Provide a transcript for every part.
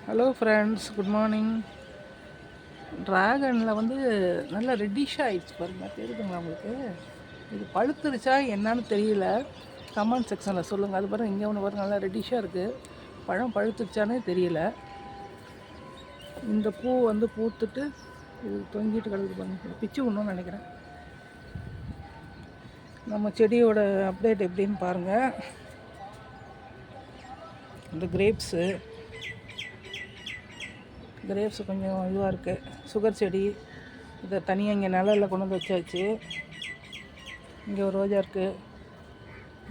Hello friends, good morning. ட்ராகனில் வந்து நல்லா ரெட்டிஷாக ஆயிடுச்சு பாருங்கள், தெரியுதுங்களா உங்களுக்கு? இது பழுத்துருச்சா என்னன்னு தெரியல, கமெண்ட் செக்ஷனில் சொல்லுங்கள். அது பாருங்கள், இங்கே ஒன்று பாருங்கள், நல்லா ரெட்டிஷாக இருக்குது. பழம் பழுத்துருச்சானே தெரியல. இந்த பூ வந்து பூத்துட்டு இது தொங்கிட்டு கிடக்குது பாருங்க, பிச்சு விடணும்னு நினைக்கிறேன். நம்ம செடியோட அப்டேட் எப்படின்னு பாருங்கள். இந்த கிரேப்ஸு கொஞ்சம் இதுவாக இருக்குது. சுகர் செடி இதை தனியாக இங்கே நிழலில் கொண்டு வந்து வச்சாச்சு. இங்கே ஒரு ரோஜா இருக்குது,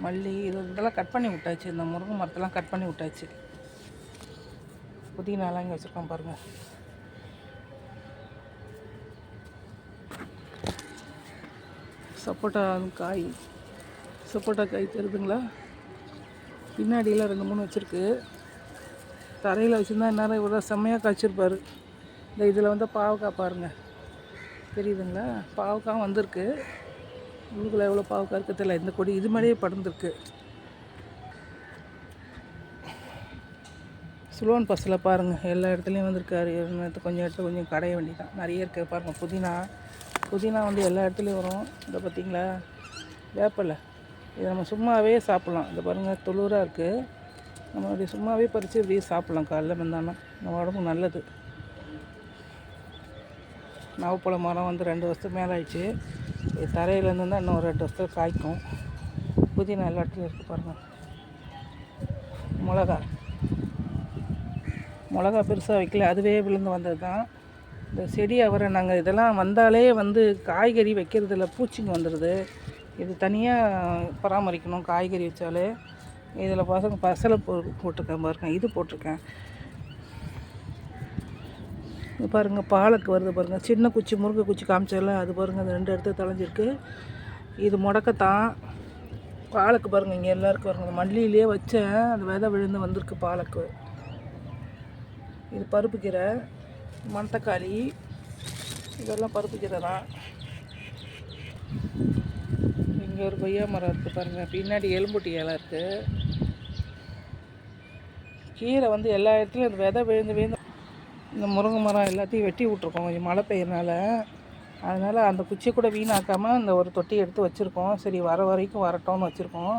மல்லி, இதெல்லாம் கட் பண்ணி விட்டாச்சு. இந்த முருங்கை மரத்தெல்லாம் கட் பண்ணி விட்டாச்சு. புதினாலாம் இங்கே வச்சுருக்கோம் பாருங்கள். சப்போட்டா காய் தெரியுதுங்களா? பின்னாடியெல்லாம் 2-3 வச்சுருக்கு. தரையில் வச்சுருந்தா நேரம் இவ்வளோ செம்மையாக காய்ச்சிருப்பார். இந்த இதில் வந்து பாவக்காய் பாருங்கள், தெரியுதுங்களா? பாவக்காய் வந்திருக்கு. உள்ளுக்குள்ளே எவ்வளோ பாவக்காய் இருக்குது தெரியல. இந்த கொடி இது மாதிரியே படர்ந்துருக்கு. சுலோன் பஸ்ஸில் பாருங்கள், எல்லா இடத்துலையும் வந்திருக்காரு. கொஞ்சம் இடத்துல கொஞ்சம் கடைய வேண்டிதான், நிறைய இருக்குது பாருங்கள். புதினா வந்து எல்லா இடத்துலையும் வரும். இதை பார்த்திங்களா? வேப்பலை இதை நம்ம சும்மாவே சாப்பிட்லாம். இதை பாருங்கள், துளுராக இருக்குது. நம்ம அப்படி சும்மாவே பறித்து இப்படியே சாப்பிட்லாம். காலைல வந்தானா நம்ம உடம்புக்கு நல்லது. நாவப்பழ மரம் வந்து 2 வருஷத்துக்கு மேலே ஆயிடுச்சு. இது தரையிலேருந்து தான் இன்னும் 2 வருஷத்துக்கு காய்க்கும். புதினா எல்லா இடத்துலையும் இருக்குது பாருங்கள். மிளகா பெருசாக வைக்கல, அதுவே விழுந்து வந்தது தான். இந்த செடி அவரை நாங்கள் இதெல்லாம் வந்தாலே வந்து காய்கறி வைக்கிறதுல பூச்சிங்க வந்துடுது. இது தனியாக பராமரிக்கணும். காய்கறி வச்சாலே இதில் பசலை போட்டிருக்கேன் பாருங்கள், இது போட்டிருக்கேன். இது பாருங்கள், பாலக்கு வருது பாருங்கள். சின்ன குச்சி, முருங்கை குச்சி காமிச்சால அது பாருங்கள், அது 2 இடத்துல தலைஞ்சிருக்கு. இது முடக்கத்தான். பாலக்கு பாருங்கள், இங்கே எல்லாருக்கும் பாருங்கள். மல்லியிலே வச்சேன், அந்த விதை விழுந்து வந்திருக்கு பாலக்கு. இது பருப்பு கீரை, மணத்தக்காளி, இதெல்லாம் பருப்பு கீரை தான். இங்கே ஒரு கொய்யா மரம் இருக்குது பாருங்கள். பின்னாடி எலும்புட்டி இலை இருக்குது. கீரை வந்து எல்லா இடத்துலையும் அந்த விதை விழுந்து இந்த முருங்கை மரம் எல்லாத்தையும் வெட்டி விட்ருக்கோம் கொஞ்சம் மழை பெய்யறனால. அதனால் அந்த குச்சியை கூட வீணாக்காமல் இந்த ஒரு தொட்டி எடுத்து வச்சுருக்கோம். சரி, வர வரைக்கும் வரட்டோன்னு வச்சுருக்கோம்.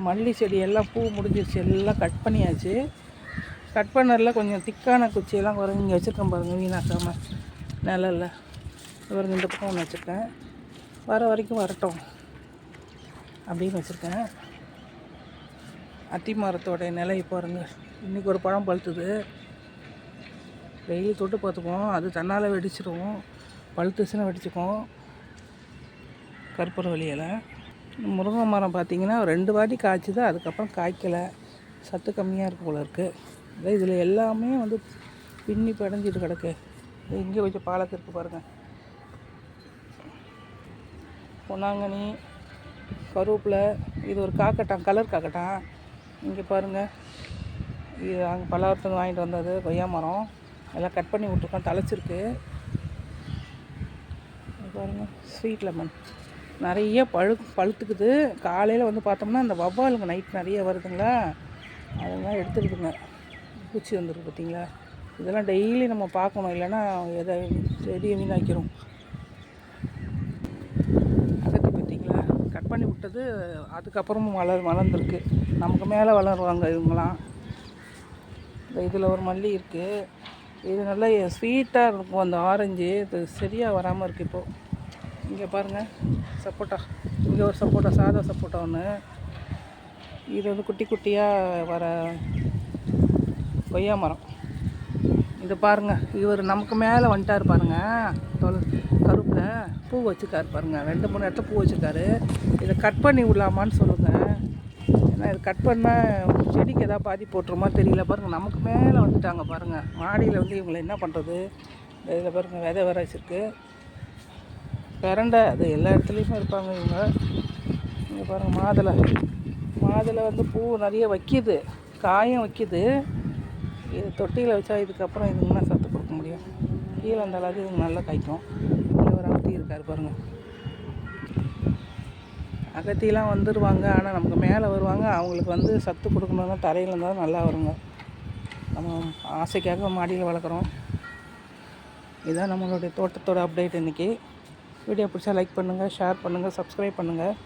மல்லி செடி எல்லாம் பூ முடிஞ்சிருச்சு, எல்லாம் கட் பண்ணியாச்சு. கட் பண்ணதில் கொஞ்சம் திக்கான குச்சியெல்லாம் குறைஞ்சி இங்கே வச்சுருக்கேன் பாருங்கள், வீணாக்காமல் நிழல்ல. பாருங்கள், இந்த பக்கம் ஒன்று வச்சுருக்கேன். வர வரைக்கும் வரட்டும் அப்படின்னு வச்சுருக்கேன். அத்தி மரத்தோடைய நிலை பாருங்கள். இன்றைக்கி ஒரு பழம் பழுத்துது. டெய்லி தொட்டு பார்த்துக்குவோம், அது தன்னால் வெடிச்சிடும். பழுத்துச்சுன்னா வெடிச்சுக்கும். கற்பூரவள்ளி இலை. முருங்கை மரம் பார்த்திங்கன்னா 2 வாட்டி காய்ச்சிது, அதுக்கப்புறம் காய்க்கலை. சத்து கம்மியாக இருக்குது போல இருக்குது. இதில் எல்லாமே வந்து பின்னி படைஞ்சிட்டு கிடக்கு. இங்கே கொஞ்சம் பாலக்கு இருக்குது பாருங்கள். பொன்னாங்கண்ணி, கருவேப்பிலை, இது ஒரு காக்கட்டான், கலர் காக்கட்டான். இங்கே பாருங்கள், இது அங்கே பல்லாவரத்துக்கு வாங்கிட்டு வந்தது கொய்யா மரம். எல்லாம் கட் பண்ணி விட்ருக்கோம், தலைச்சிருக்கு. பாருங்கள், ஸ்வீட் லெமன் நிறைய பழுத்துக்குது. காலையில் வந்து பார்த்தோம்னா அந்த வவ்வாலுங்க நைட் நிறைய வருதுங்களா, அதெல்லாம் எடுத்துக்கிட்டுங்க. பூச்சி வந்துருக்கு பார்த்தீங்களா? இதெல்லாம் டெய்லி நம்ம பார்க்கணும், இல்லைன்னா எதை செடியை வீணாக்கிறோம். அகத்தி பார்த்தீங்களா, கட் பண்ணி விட்டது, அதுக்கப்புறமும் வளர்ந்துருக்கு. நமக்கு மேலே வளருவாங்க இவங்களாம். இதில் ஒரு மல்லி இருக்குது. இது நல்லா ஸ்வீட்டாக இருக்கும், அந்த ஆரஞ்சு. இது சரியாக வராமல் இருக்குது இப்போது. இங்கே பாருங்கள், சப்போட்டா. இங்கே ஒரு சப்போட்டா, சாதா சப்போட்டா ஒன்று. இது வந்து குட்டி குட்டியாக வர கொய்யா மரம். இது பாருங்கள், இவர் நமக்கு மேலே வந்துட்டார் பாருங்கள். கருப்பில் பூ வச்சுருக்காரு பாருங்கள், 2-3 இடத்துல பூ வச்சுருக்காரு. இதை கட் பண்ணி விடலாமான்னு சொல்லுங்கள். ஏன்னா இது கட் பண்ணால் செடிக்கு எதாவது பாதி போட்டுருமா தெரியல. பாருங்கள், நமக்கு மேலே வந்துட்டாங்க பாருங்கள். மாடியில் வந்து இவங்களை என்ன பண்ணுறது? இதில் பாருங்கள், விதை வேற வச்சுருக்கு. பிரண்டை, அது எல்லா இடத்துலையுமே இருப்பாங்க இவங்க. இங்கே பாருங்கள், மாதுளை வந்து பூ நிறைய வைக்கிது, காயும் வைக்கிது. இது தொட்டியில் வச்சா இதுக்கப்புறம் இதுங்கன்னா சத்து கொடுக்க முடியும். கீழே அந்த அளவுக்கு இதுங்க நல்லா காய்க்கும். இங்கே ஒரு அகத்தி இருக்கார் பாருங்கள். அகத்திலாம் வந்துடுவாங்க, ஆனால் நமக்கு மேலே வருவாங்க. அவங்களுக்கு வந்து சத்து கொடுக்கணுன்னா தரையில் இருந்தால் நல்லா வருங்க. நம்ம ஆசைக்காக மாடியில் வளர்க்குறோம். இதுதான் நம்மளுடைய தோட்டத்தோட அப்டேட் இன்றைக்கி. வீடியோ பிடிச்சா லைக் பண்ணுங்கள், ஷேர் பண்ணுங்கள், சப்ஸ்கிரைப் பண்ணுங்கள்.